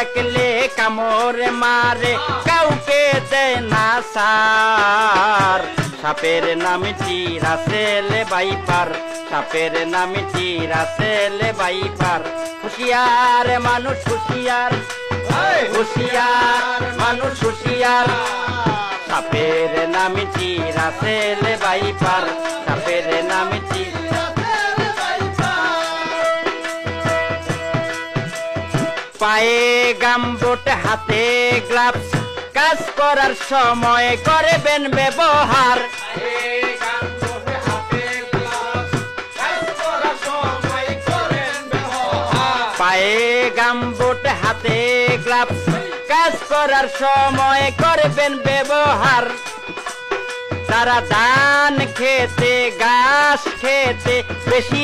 দেখলে কামড় মারে কাউকে দেয় না সার সাপের নামটি রাসেল ভাইপার সাপের নামটি রাসেল ভাইপার হুঁশিয়ার মানুষ হুঁশিয়ার হুঁশিয়ার মানুষ হুঁশিয়ার সাপের নামটি রাসেল ভাইপার সাপের নামটি পায়ে গামবুট হাতে গ্লাভস কাজ করার সময় করবেন ব্যবহার পায়ে গামবুট হাতে গ্লাভস কাজ করার সময় করবেন ব্যবহার তারা ধান খেতে ঘাস খেতে বেশি